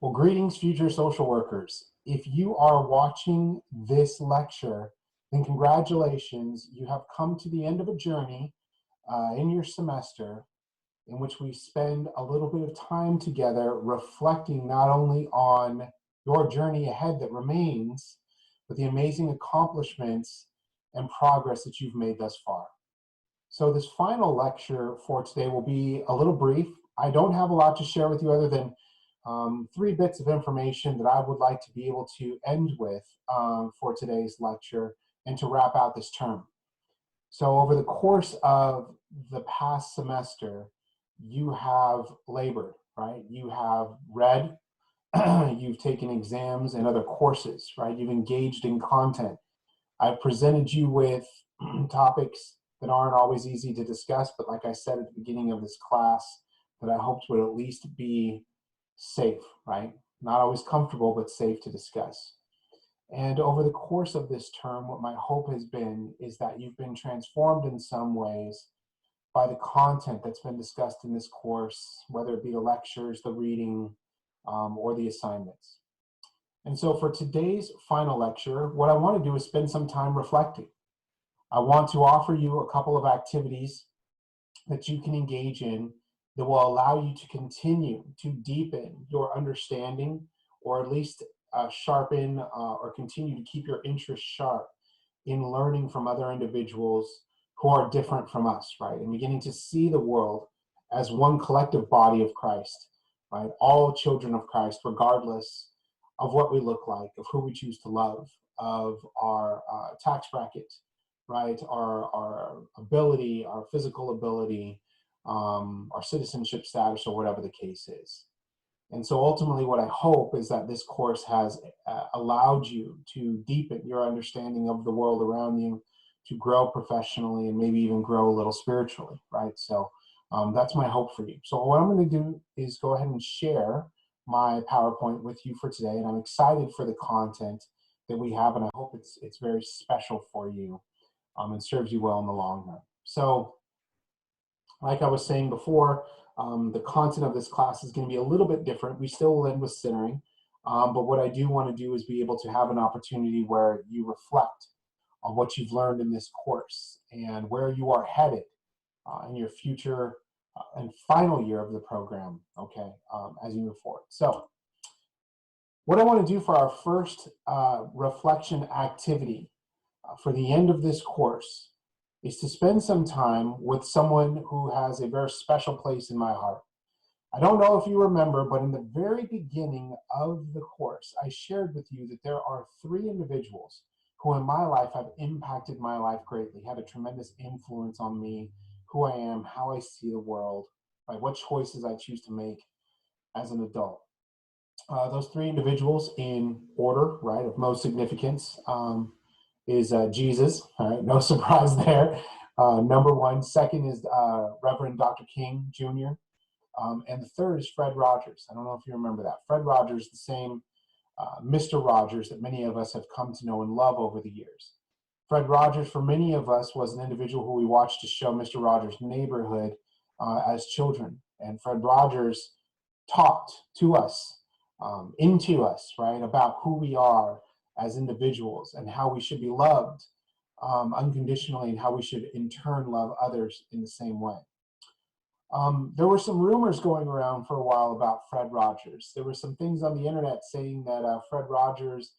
Well, greetings, future social workers. If you are watching this lecture, then congratulations, you have come to the end of a journey in your semester in which we spend a little bit of time together reflecting not only on your journey ahead that remains, but the amazing accomplishments and progress that you've made thus far. So this final lecture for today will be a little brief. I don't have a lot to share with you other than 3 bits of information that I would like to be able to end with for today's lecture and to wrap out this term. So over the course of the past semester, you have labored, right? You have read, you've taken exams and other courses, right? You've engaged in content. I've presented you with topics that aren't always easy to discuss, but like I said at the beginning of this class, that I hoped would at least be safe, right? Not always comfortable, but safe to discuss. And over the course of this term, what my hope has been is that you've been transformed in some ways by the content that's been discussed in this course, whether it be the lectures, the reading, or the assignments. And so for today's final lecture, what I want to do is spend some time reflecting. I want to offer you a couple of activities that you can engage in that will allow you to continue to deepen your understanding, or at least sharpen or continue to keep your interest sharp in learning from other individuals who are different from us, right? And beginning to see the world as one collective body of Christ, right? All children of Christ, regardless of what we look like, of who we choose to love, of our tax bracket, right? Our ability, our physical ability, our citizenship status, or whatever the case is. And so ultimately what I hope is that this course has allowed you to deepen your understanding of the world around you, to grow professionally, and maybe even grow a little spiritually, right? So that's my hope for you. So what I'm going to do is go ahead and share my PowerPoint with you for today, and I'm excited for the content that we have, and I hope it's very special for you and serves you well in the long run. So like I was saying before, the content of this class is going to be a little bit different. We still will end with centering, but what I do want to do is be able to have an opportunity where you reflect on what you've learned in this course and where you are headed in your future and final year of the program, okay, as you move forward. So what I want to do for our first reflection activity for the end of this course is to spend some time with someone who has a very special place in my heart. I don't know if you remember, but in the very beginning of the course, I shared with you that there are 3 individuals who in my life have impacted my life greatly, had a tremendous influence on me, who I am, how I see the world, right? What choices I choose to make as an adult. Those 3 individuals in order, right, of most significance, is Jesus, all right, no surprise there. Number 1. Second is Reverend Dr. King Jr. And the third is Fred Rogers. I don't know if you remember that. Fred Rogers, the same Mr. Rogers that many of us have come to know and love over the years. Fred Rogers, for many of us, was an individual who we watched the show Mr. Rogers' Neighborhood as children. And Fred Rogers talked to us, into us, right, about who we are as individuals and how we should be loved unconditionally, and how we should in turn love others in the same way. There were some rumors going around for a while about Fred Rogers. There were some things on the internet saying that Fred Rogers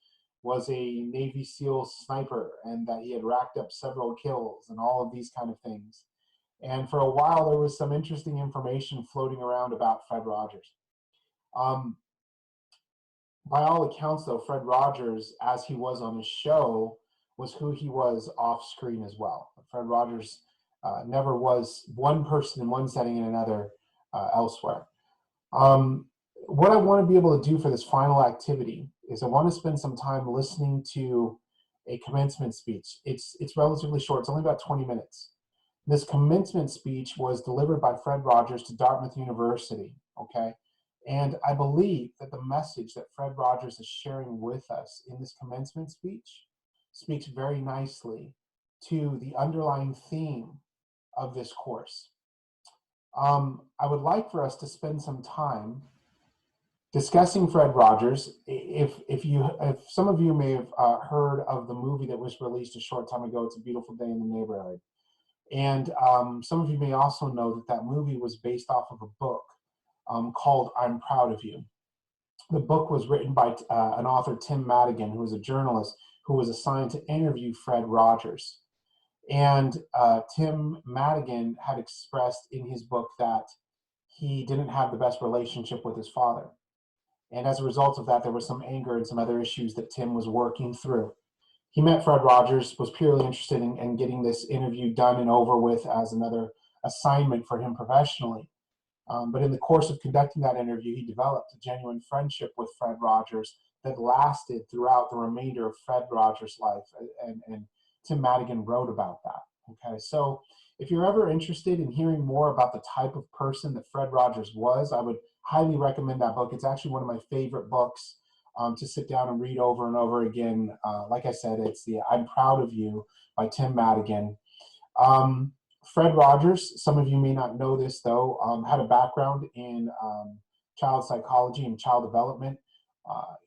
was a Navy SEAL sniper and that he had racked up several kills and all of these kind of things. And for a while, there was some interesting information floating around about Fred Rogers. By all accounts, though, Fred Rogers, as he was on the show, was who he was off screen as well. Fred Rogers never was one person in one setting and another elsewhere. What I want to be able to do for this final activity is I want to spend some time listening to a commencement speech. It's relatively short. It's only about 20 minutes. This commencement speech was delivered by Fred Rogers to Dartmouth University, okay? And I believe that the message that Fred Rogers is sharing with us in this commencement speech speaks very nicely to the underlying theme of this course. I would like for us to spend some time discussing Fred Rogers. If some of you may have heard of the movie that was released a short time ago, It's a Beautiful Day in the Neighborhood. And some of you may also know that that movie was based off of a book called I'm Proud of You. The book was written by an author, Tim Madigan, who was a journalist who was assigned to interview Fred Rogers. And Tim Madigan had expressed in his book that he didn't have the best relationship with his father. And as a result of that, there was some anger and some other issues that Tim was working through. He met Fred Rogers, was purely interested in getting this interview done and over with as another assignment for him professionally. But in the course of conducting that interview, he developed a genuine friendship with Fred Rogers that lasted throughout the remainder of Fred Rogers' life. And Tim Madigan wrote about that. Okay, so if you're ever interested in hearing more about the type of person that Fred Rogers was, I would highly recommend that book. It's actually one of my favorite books to sit down and read over and over again. Like I said, it's the I'm Proud of You by Tim Madigan. Fred Rogers, some of you may not know this though, had a background in child psychology and child development.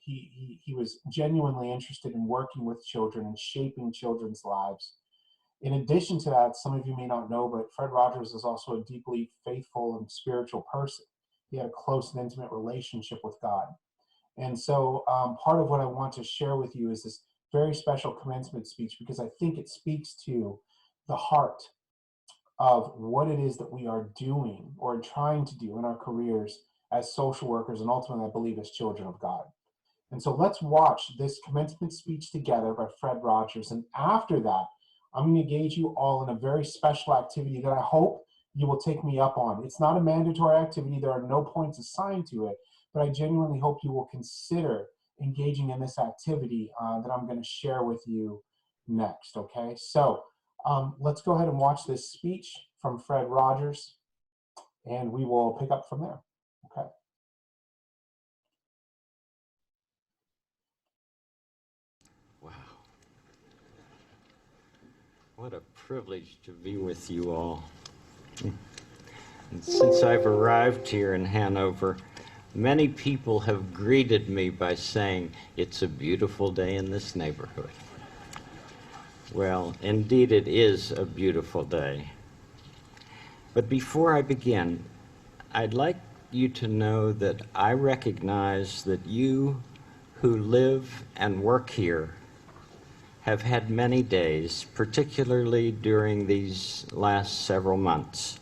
He was genuinely interested in working with children and shaping children's lives. In addition to that, some of you may not know, but Fred Rogers is also a deeply faithful and spiritual person. He had a close and intimate relationship with God. And so part of what I want to share with you is this very special commencement speech, because I think it speaks to the heart of what it is that we are doing or trying to do in our careers as social workers, and ultimately, I believe, as children of God. And so let's watch this commencement speech together by Fred Rogers. And after that, I'm going to engage you all in a very special activity that I hope you will take me up on. It's not a mandatory activity. There are no points assigned to it, but I genuinely hope you will consider engaging in this activity that I'm going to share with you next, okay? So let's go ahead and watch this speech from Fred Rogers, and we will pick up from there, okay? Wow. What a privilege to be with you all. And since I've arrived here in Hanover, many people have greeted me by saying, "It's a beautiful day in this neighborhood." Well, indeed it is a beautiful day. But before I begin, I'd like you to know that I recognize that you who live and work here have had many days, particularly during these last several months,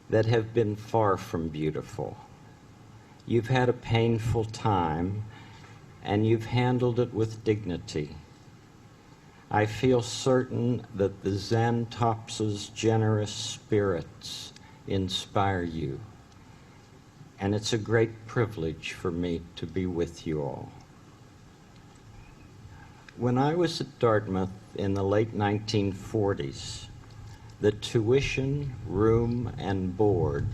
that have been far from beautiful. You've had a painful time, and you've handled it with dignity. I feel certain that the Zen Tops's generous spirits inspire you, and it's a great privilege for me to be with you all. When I was at Dartmouth in the late 1940s, the tuition, room, and board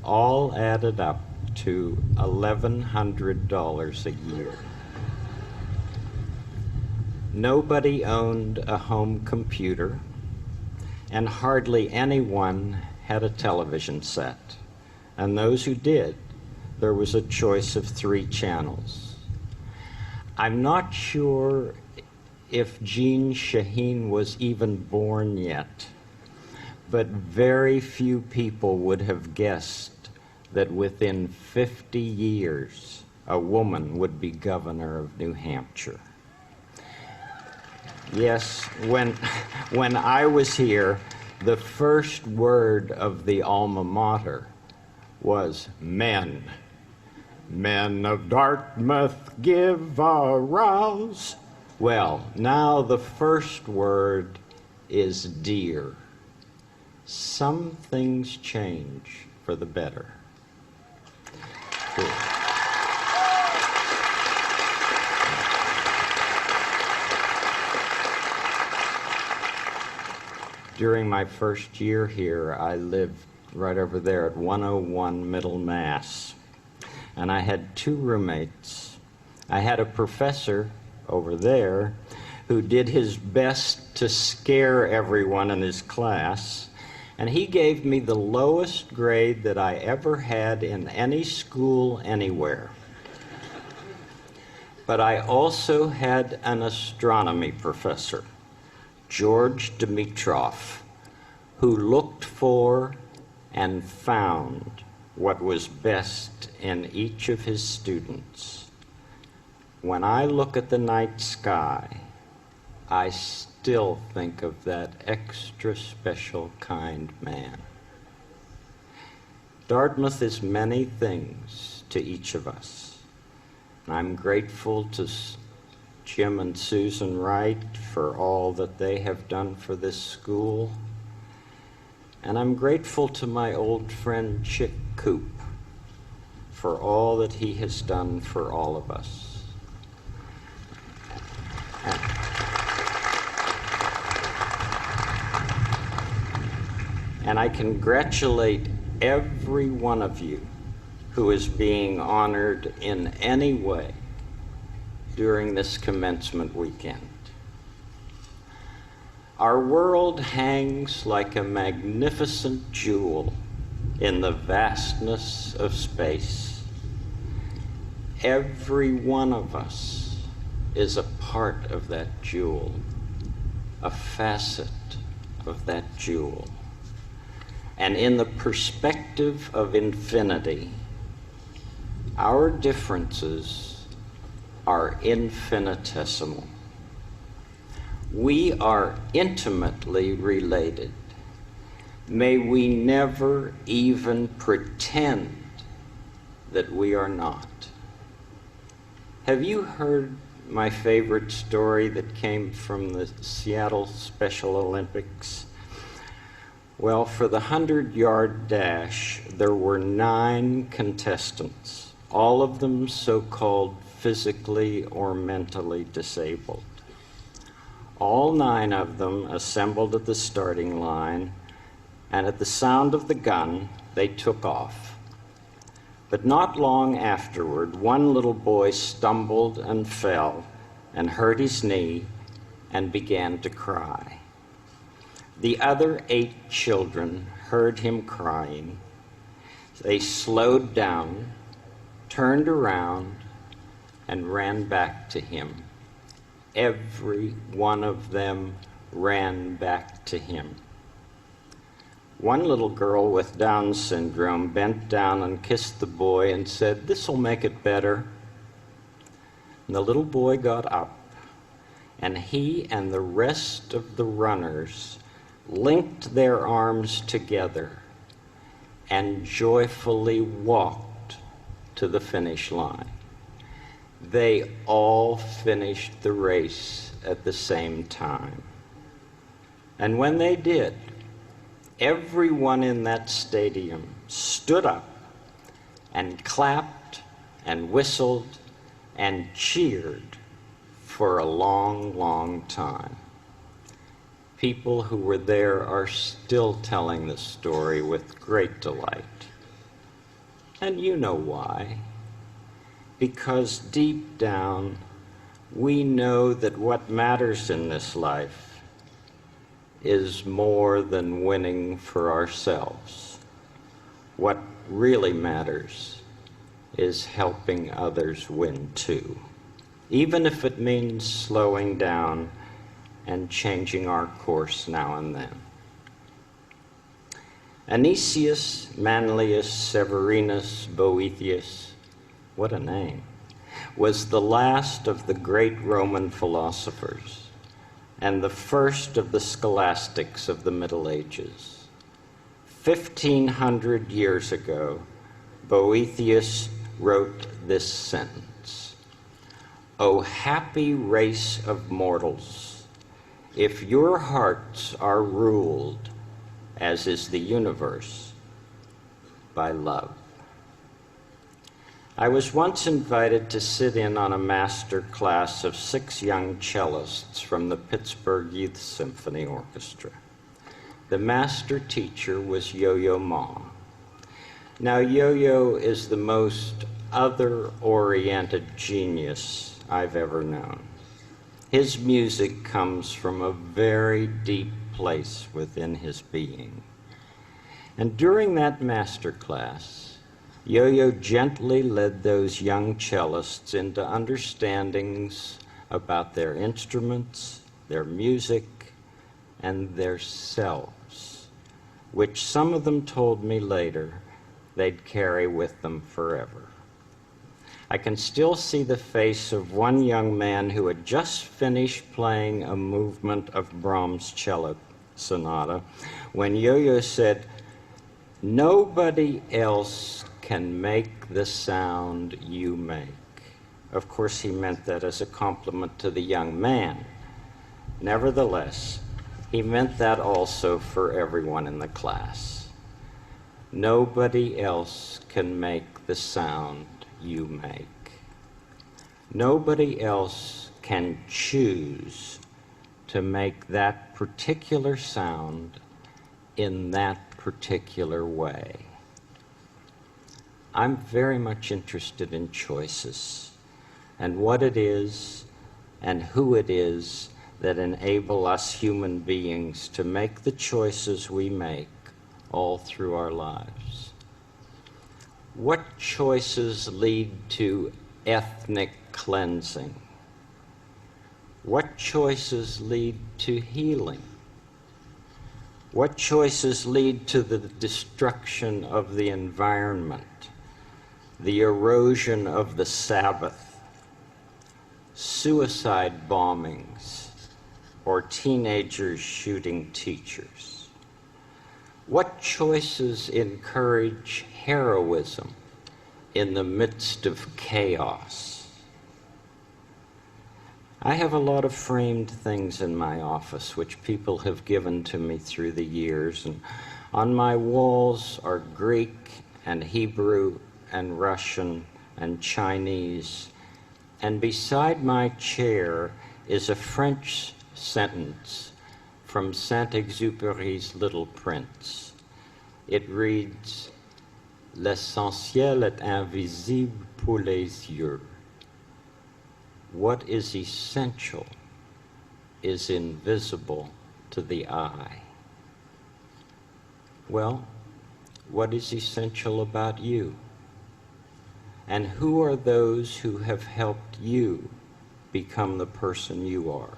all added up to $1,100 a year. Nobody owned a home computer, and hardly anyone had a television set. And those who did, there was a choice of 3 channels. I'm not sure if Jean Shaheen was even born yet, but very few people would have guessed that within 50 years, a woman would be governor of New Hampshire. Yes, when I was here, the first word of the alma mater was men. Men of Dartmouth, give a rouse. Well, now the first word is dear. Some things change for the better. Cool. During my first year here, I lived right over there at 101 Middle Mass, and I had 2 roommates. I had a professor over there who did his best to scare everyone in his class, and he gave me the lowest grade that I ever had in any school anywhere. But I also had an astronomy professor, George Dimitrov, who looked for and found what was best in each of his students. When I look at the night sky, I still think of that extra special kind man. Dartmouth is many things to each of us. I'm grateful to Jim and Susan Wright for all that they have done for this school. And I'm grateful to my old friend Chick Coop for all that he has done for all of us. And I congratulate every one of you who is being honored in any way during this commencement weekend. Our world hangs like a magnificent jewel in the vastness of space. Every one of us is a part of that jewel, a facet of that jewel. And in the perspective of infinity, our differences are infinitesimal. We are intimately related. May we never even pretend that we are not. Have you heard my favorite story that came from the Seattle Special Olympics? Well, for the 100-yard dash, there were 9 contestants, all of them so-called physically or mentally disabled. All 9 of them assembled at the starting line, and at the sound of the gun, they took off. But not long afterward, one little boy stumbled and fell and hurt his knee and began to cry. The other 8 children heard him crying. They slowed down, turned around, and ran back to him. Every one of them ran back to him. One little girl with Down syndrome bent down and kissed the boy and said, "This'll make it better." And the little boy got up, and he and the rest of the runners linked their arms together and joyfully walked to the finish line. They all finished the race at the same time. And when they did, everyone in that stadium stood up and clapped and whistled and cheered for a long, long time. People who were there are still telling the story with great delight. And you know why. Because deep down, we know that what matters in this life is more than winning for ourselves. What really matters is helping others win too, even if it means slowing down and changing our course now and then. Anicius Manlius Severinus Boethius, what a name, was the last of the great Roman philosophers and the first of the scholastics of the Middle Ages. 1,500 years ago, Boethius wrote this sentence: "O happy race of mortals, if your hearts are ruled, as is the universe, by love." I was once invited to sit in on a master class of 6 young cellists from the Pittsburgh Youth Symphony Orchestra. The master teacher was Yo-Yo Ma. Now, Yo-Yo is the most other-oriented genius I've ever known. His music comes from a very deep place within his being. And during that master class, Yo-Yo gently led those young cellists into understandings about their instruments, their music, and their selves, which some of them told me later they'd carry with them forever. I can still see the face of one young man who had just finished playing a movement of Brahms' cello sonata when Yo-Yo said, "Nobody else can make the sound you make." Of course, he meant that as a compliment to the young man. Nevertheless, he meant that also for everyone in the class. Nobody else can make the sound you make. Nobody else can choose to make that particular sound in that particular way. I'm very much interested in choices and what it is and who it is that enable us human beings to make the choices we make all through our lives. What choices lead to ethnic cleansing? What choices lead to healing? What choices lead to the destruction of the environment, the erosion of the Sabbath, suicide bombings, or teenagers shooting teachers? What choices encourage heroism in the midst of chaos? I have a lot of framed things in my office which people have given to me through the years, and on my walls are Greek and Hebrew and Russian and Chinese, and beside my chair is a French sentence from Saint-Exupéry's Little Prince. It reads, "L'essentiel est invisible pour les yeux." What is essential is invisible to the eye. Well, what is essential about you? And who are those who have helped you become the person you are?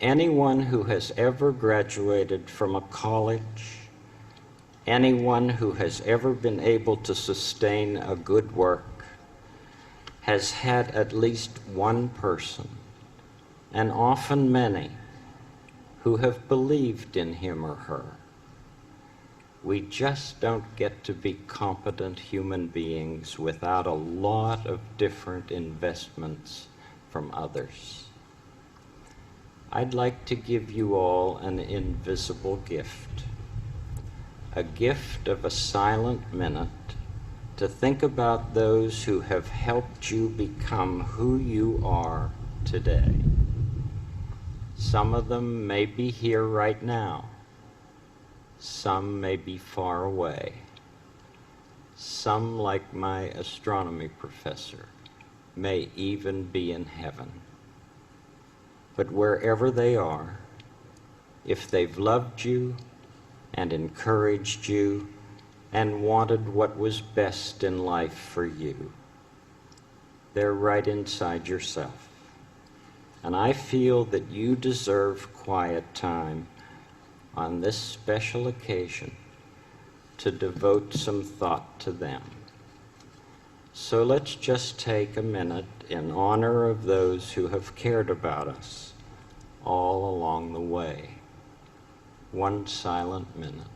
Anyone who has ever graduated from a college, anyone who has ever been able to sustain a good work, has had at least one person, and often many, who have believed in him or her. We just don't get to be competent human beings without a lot of different investments from others. I'd like to give you all an invisible gift, a gift of a silent minute to think about those who have helped you become who you are today. Some of them may be here right now. Some may be far away. Some, like my astronomy professor, may even be in heaven. But wherever they are, if they've loved you and encouraged you and wanted what was best in life for you, they're right inside yourself. And I feel that you deserve quiet time on this special occasion to devote some thought to them. So let's just take a minute in honor of those who have cared about us all along the way. One silent minute.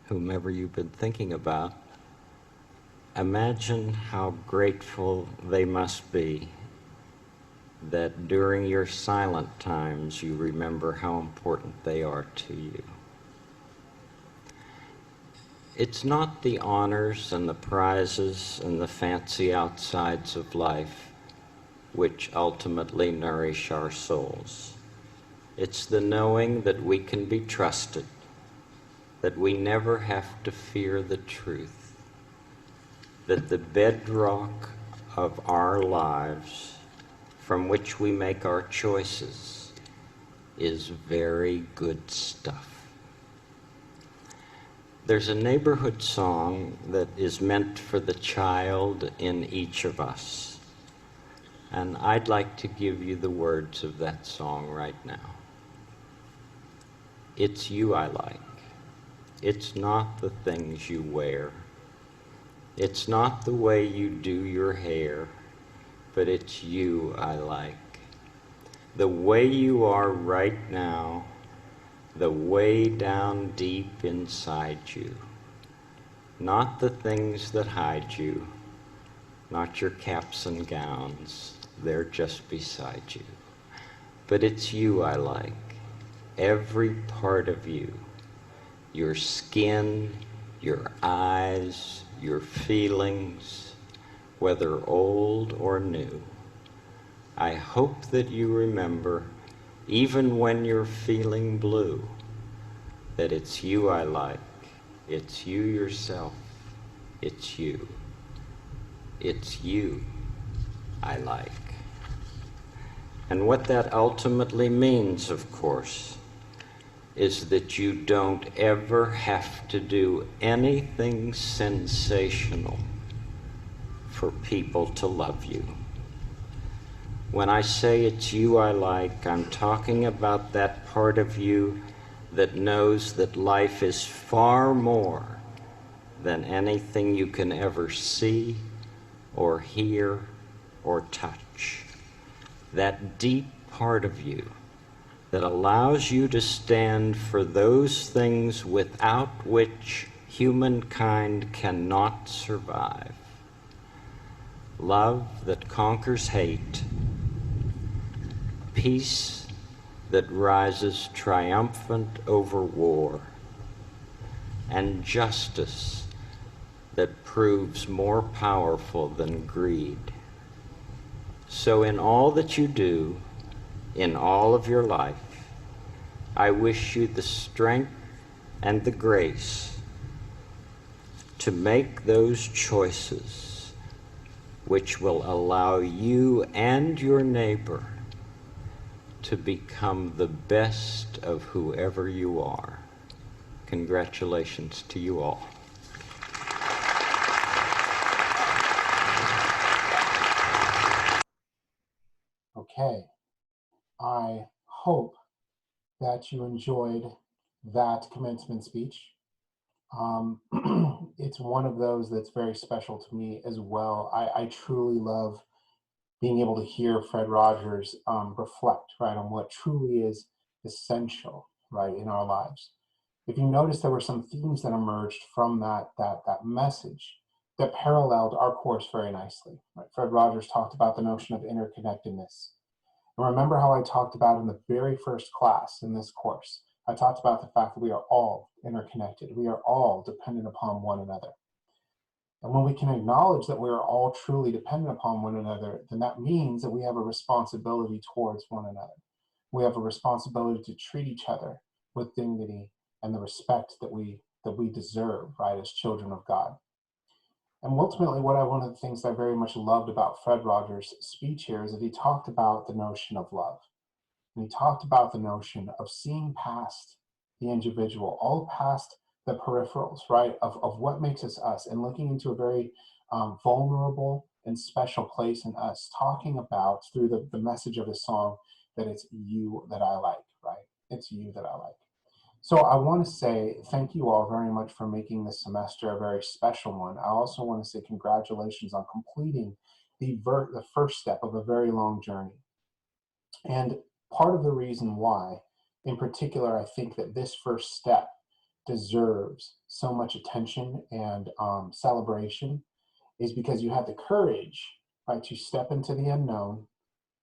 whomever you've been thinking about, imagine how grateful they must be that during your silent times you remember how important they are to you. It's not the honors and the prizes and the fancy outsides of life which ultimately nourish our souls. It's the knowing that we can be trusted, that we never have to fear the truth, that the bedrock of our lives from which we make our choices is very good stuff. There's a neighborhood song that is meant for the child in each of us, and I'd like to give you the words of that song right now. It's you I like. It's not the things you wear. It's not the way you do your hair, but it's you I like. The way you are right now, the way down deep inside you. Not the things that hide you, not your caps and gowns, they're just beside you. But it's you I like, every part of you. Your skin, your eyes, your feelings, whether old or new. I hope that you remember, even when you're feeling blue, that it's you I like, it's you yourself, it's you. It's you I like. And what that ultimately means, of course, is that you don't ever have to do anything sensational for people to love you. When I say it's you I like, I'm talking about that part of you that knows that life is far more than anything you can ever see or hear or touch. That deep part of you that allows you to stand for those things without which humankind cannot survive. Love that conquers hate, peace that rises triumphant over war, and justice that proves more powerful than greed. So in all that you do, in all of your life, I wish you the strength and the grace to make those choices which will allow you and your neighbor to become the best of whoever you are. Congratulations to you all. Okay, I hope that you enjoyed that commencement speech. It's one of those that's very special to me as well. I truly love being able to hear Fred Rogers reflect, right, on what truly is essential, right, in our lives. If you notice, there were some themes that emerged from that message that paralleled our course very nicely. Right? Fred Rogers talked about the notion of interconnectedness. And remember how I talked about in the very first class in this course, I talked about the fact that we are all interconnected. We are all dependent upon one another. And when we can acknowledge that we are all truly dependent upon one another, then that means that we have a responsibility towards one another. We have a responsibility to treat each other with dignity and the respect that we deserve, right, as children of God. And ultimately, one of the things that I very much loved about Fred Rogers' speech here is that he talked about the notion of love. And he talked about the notion of seeing past the individual, all past the peripherals, right, of what makes us us, and looking into a very vulnerable and special place in us, talking about, through the message of his song, that it's you that I like, right? It's you that I like. So I want to say thank you all very much for making this semester a very special one. I also want to say congratulations on completing the first step of a very long journey. And part of the reason why, in particular, I think that this first step deserves so much attention and celebration is because you had the courage, right, to step into the unknown,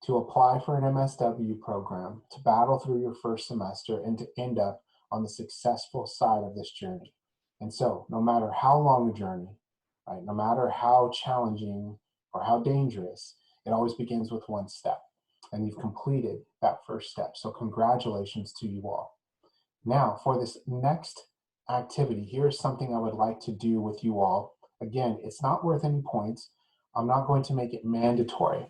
to apply for an MSW program, to battle through your first semester, and to end up on the successful side of this journey. And so, no matter how long a journey, right, no matter how challenging or how dangerous, it always begins with one step. And you've completed that first step. So congratulations to you all. Now, for this next activity, here's something I would like to do with you all. Again, it's not worth any points. I'm not going to make it mandatory.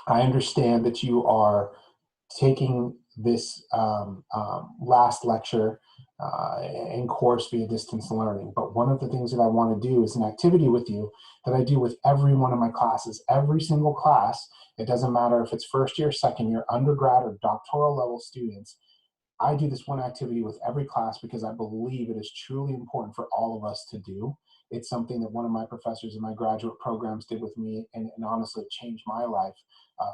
I understand that you are taking this last lecture in course via distance learning, but one of the things that I want to do is an activity with you that I do with every one of my classes. Every single class, it doesn't matter if it's first year, second year, undergrad, or doctoral level students, I do this one activity with every class because I believe it is truly important for all of us to do. It's something that one of my professors in my graduate programs did with me, and honestly, it changed my life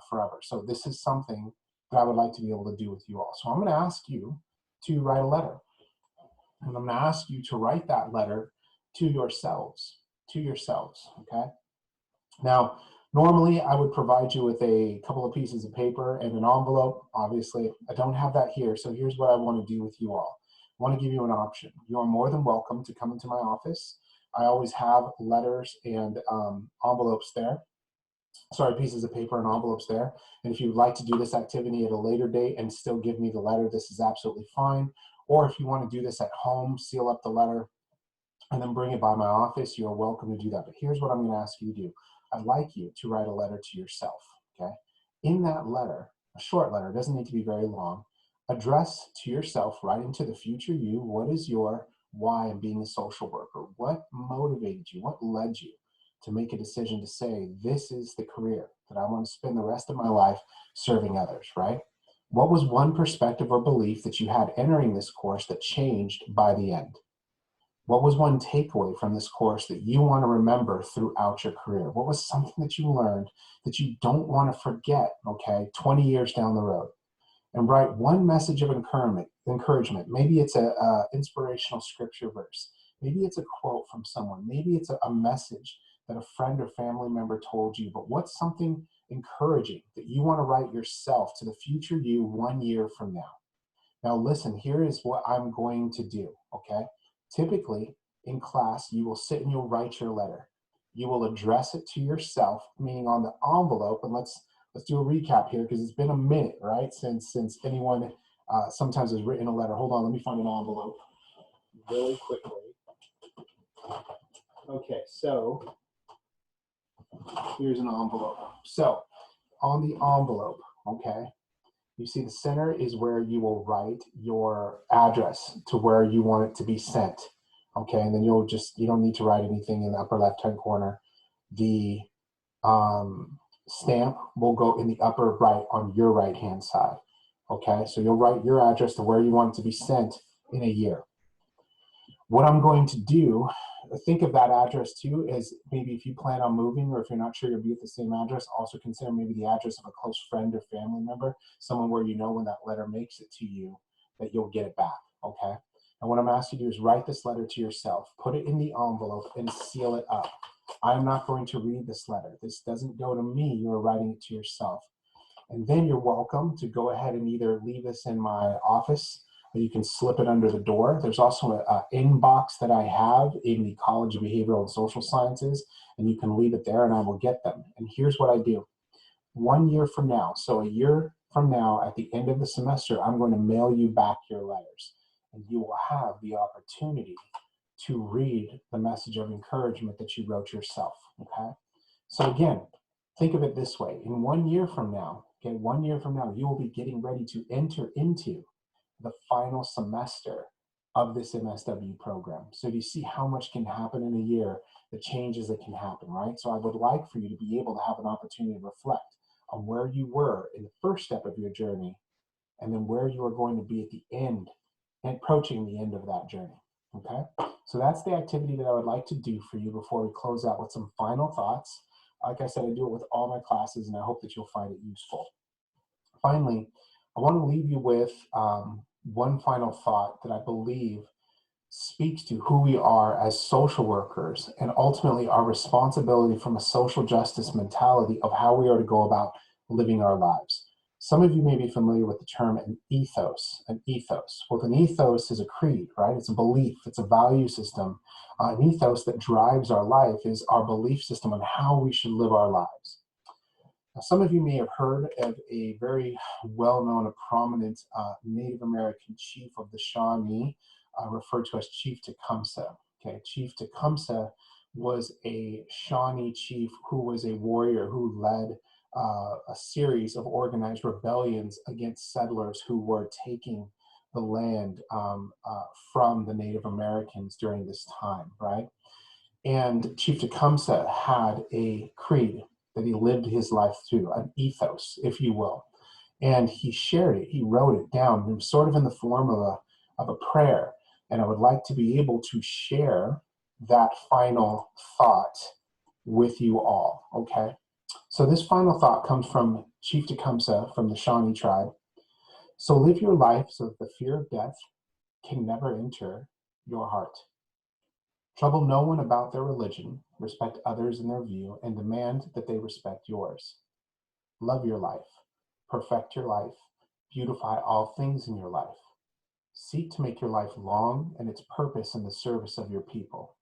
forever. So this is something that I would like to be able to do with you all. So I'm going to ask you to write a letter. And I'm going to ask you to write that letter to yourselves, okay? Now, normally I would provide you with a couple of pieces of paper and an envelope. Obviously, I don't have that here, so here's what I want to do with you all. I want to give you an option. You are more than welcome to come into my office. I always have letters and envelopes there. Sorry, pieces of paper and envelopes there. And if you'd like to do this activity at a later date and still give me the letter, this is absolutely fine. Or if you want to do this at home, seal up the letter, and then bring it by my office, you're welcome to do that. But here's what I'm going to ask you to do. I'd like you to write a letter to yourself, okay? In that letter, a short letter, it doesn't need to be very long, address to yourself, right into the future you, what is your why in being a social worker? What motivated you? What led you to make a decision to say, this is the career that I want to spend the rest of my life serving others, right? What was one perspective or belief that you had entering this course that changed by the end? What was one takeaway from this course that you want to remember throughout your career? What was something that you learned that you don't want to forget, okay, 20 years down the road? And write one message of encouragement. Maybe it's an inspirational scripture verse. Maybe it's a quote from someone. Maybe it's a message that a friend or family member told you. But what's something encouraging that you want to write yourself to the future you 1 year from now? Now listen, here is what I'm going to do, okay? Typically, in class, you will sit and you'll write your letter. You will address it to yourself, meaning on the envelope, and let's do a recap here because it's been a minute, right, since anyone sometimes has written a letter. Hold on, let me find an envelope really quickly. Okay, so here's an envelope. So on the envelope, okay, you see the center is where you will write your address to where you want it to be sent. Okay, and then you don't need to write anything in the upper left-hand corner. The stamp will go in the upper right on your right-hand side. Okay, so you'll write your address to where you want it to be sent in a year. What I'm going to do, think of that address too, as maybe if you plan on moving or if you're not sure you'll be at the same address, also consider maybe the address of a close friend or family member, someone where you know when that letter makes it to you that you'll get it back, okay? And what I'm asking you to do is write this letter to yourself, put it in the envelope and seal it up. I'm not going to read this letter. This doesn't go to me, you're writing it to yourself. And then you're welcome to go ahead and either leave this in my office or you can slip it under the door. There's also an inbox that I have in the College of Behavioral and Social Sciences, and you can leave it there and I will get them. And here's what I do. 1 year from now, so a year from now at the end of the semester, I'm going to mail you back your letters. And you will have the opportunity to read the message of encouragement that you wrote yourself, okay? So again, think of it this way. In 1 year from now, okay, 1 year from now, you will be getting ready to enter into the final semester of this MSW program. So do you see how much can happen in a year, the changes that can happen, right? So I would like for you to be able to have an opportunity to reflect on where you were in the first step of your journey and then where you are going to be at the end, approaching the end of that journey, okay? So that's the activity that I would like to do for you before we close out with some final thoughts. Like I said, I do it with all my classes and I hope that you'll find it useful. Finally, I want to leave you with one final thought that I believe speaks to who we are as social workers and ultimately our responsibility from a social justice mentality of how we are to go about living our lives. Some of you may be familiar with the term an ethos. An ethos. Well, an ethos is a creed, right? It's a belief, it's a value system. An ethos that drives our life is our belief system on how we should live our lives. Now, some of you may have heard of a very well-known, a prominent Native American chief of the Shawnee, referred to as Chief Tecumseh. Okay, Chief Tecumseh was a Shawnee chief who was a warrior who led a series of organized rebellions against settlers who were taking the land from the Native Americans during this time, right? And Chief Tecumseh had a creed that he lived his life through, an ethos, if you will. And he shared it, he wrote it down. It was sort of in the form of a prayer. And I would like to be able to share that final thought with you all, okay? So this final thought comes from Chief Tecumseh from the Shawnee tribe. So live your life so that the fear of death can never enter your heart. Trouble no one about their religion, respect others in their view, and demand that they respect yours. Love your life, perfect your life, beautify all things in your life. Seek to make your life long and its purpose in the service of your people.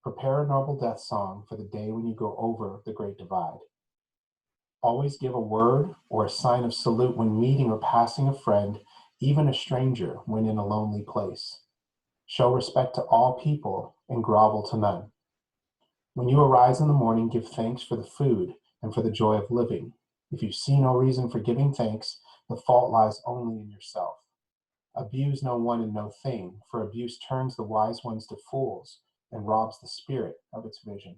Prepare a noble death song for the day when you go over the great divide. Always give a word or a sign of salute when meeting or passing a friend, even a stranger when in a lonely place. Show respect to all people and grovel to none. When you arise in the morning, give thanks for the food and for the joy of living. If you see no reason for giving thanks, the fault lies only in yourself. Abuse no one and no thing, for abuse turns the wise ones to fools and robs the spirit of its vision.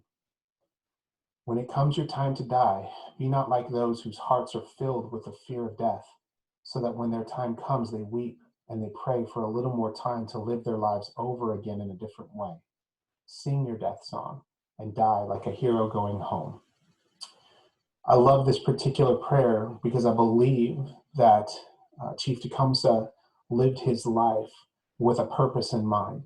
When it comes your time to die, be not like those whose hearts are filled with the fear of death, so that when their time comes, they weep and they pray for a little more time to live their lives over again in a different way. Sing your death song and die like a hero going home. I love this particular prayer because I believe that Chief Tecumseh lived his life with a purpose in mind.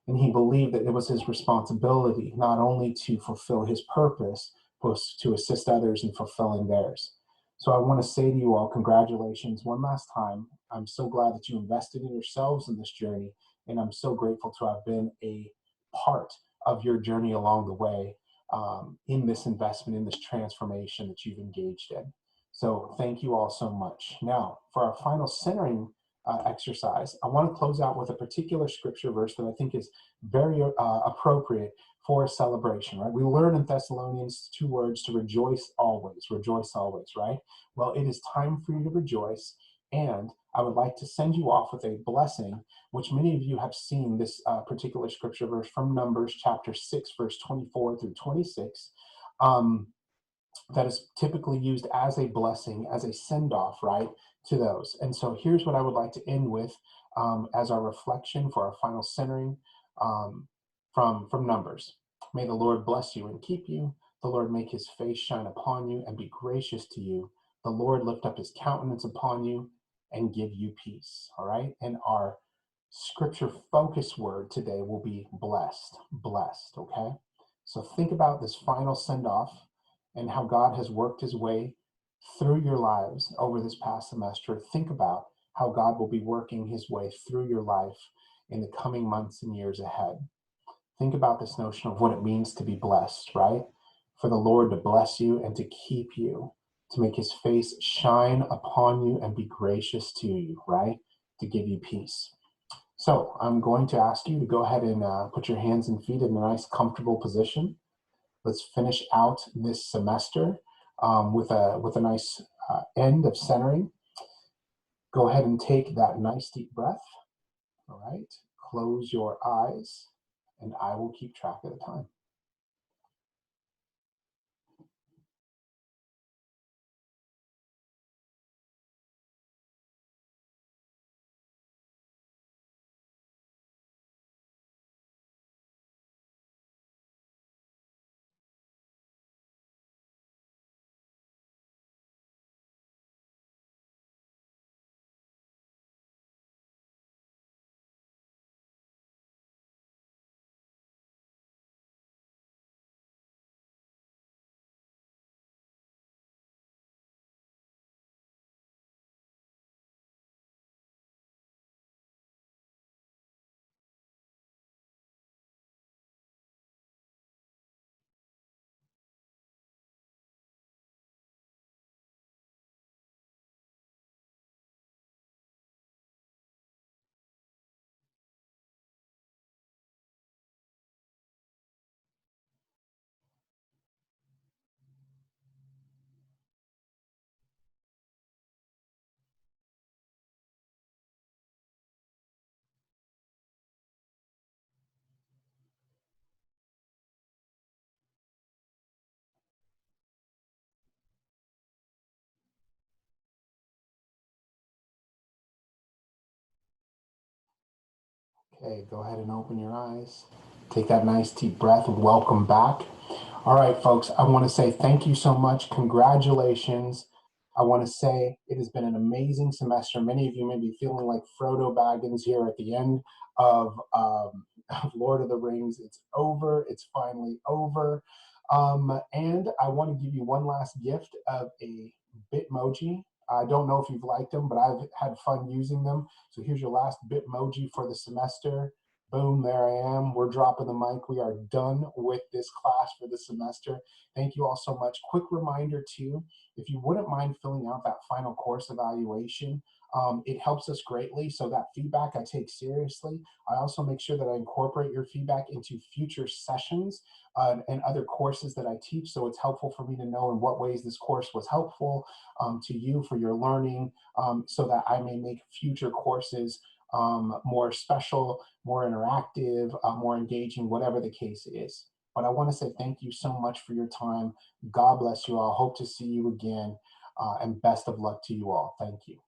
And he believed that it was his responsibility not only to fulfill his purpose, but to assist others in fulfilling theirs. So I want to say to you all, congratulations one last time. I'm so glad that you invested in yourselves in this journey, and I'm so grateful to have been a part of your journey along the way in this investment, in this transformation that you've engaged in. So thank you all so much. Now, for our final centering exercise, I want to close out with a particular scripture verse that I think is very appropriate for a celebration, right? We learn in Thessalonians 2 words to rejoice always, right? Well, it is time for you to rejoice, and I would like to send you off with a blessing, which many of you have seen this particular scripture verse from Numbers chapter 6, verse 24 through 26. That is typically used as a blessing, as a send-off, right, to those. And so here's what I would like to end with as our reflection for our final centering from Numbers. May the Lord bless you and keep you. The Lord make his face shine upon you and be gracious to you. The Lord lift up his countenance upon you and give you peace, all right? And our scripture focus word today will be blessed, okay? So think about this final send-off and how God has worked his way through your lives over this past semester. Think about how God will be working his way through your life in the coming months and years ahead. Think about this notion of what it means to be blessed, right? For the Lord to bless you and to keep you, to make his face shine upon you and be gracious to you, right? To give you peace. So I'm going to ask you to go ahead and put your hands and feet in a nice comfortable position. Let's finish out this semester with a nice end of centering. Go ahead and take that nice deep breath. All right, close your eyes and I will keep track of the time. Okay, go ahead and open your eyes. Take that nice deep breath and welcome back. All right, folks, I want to say thank you so much. Congratulations. I want to say it has been an amazing semester. Many of you may be feeling like Frodo Baggins here at the end of Lord of the Rings. It's over. It's finally over. And I want to give you one last gift of a Bitmoji. I don't know if you've liked them, but I've had fun using them. So here's your last Bitmoji for the semester. Boom, there I am. We're dropping the mic. We are done with this class for the semester. Thank you all so much. Quick reminder too, if you wouldn't mind filling out that final course evaluation, it helps us greatly. So that feedback I take seriously. I also make sure that I incorporate your feedback into future sessions and other courses that I teach. So it's helpful for me to know in what ways this course was helpful to you for your learning, so that I may make future courses more special, more interactive, more engaging, whatever the case is. But I want to say thank you so much for your time. God bless you all. Hope to see you again, and best of luck to you all. Thank you.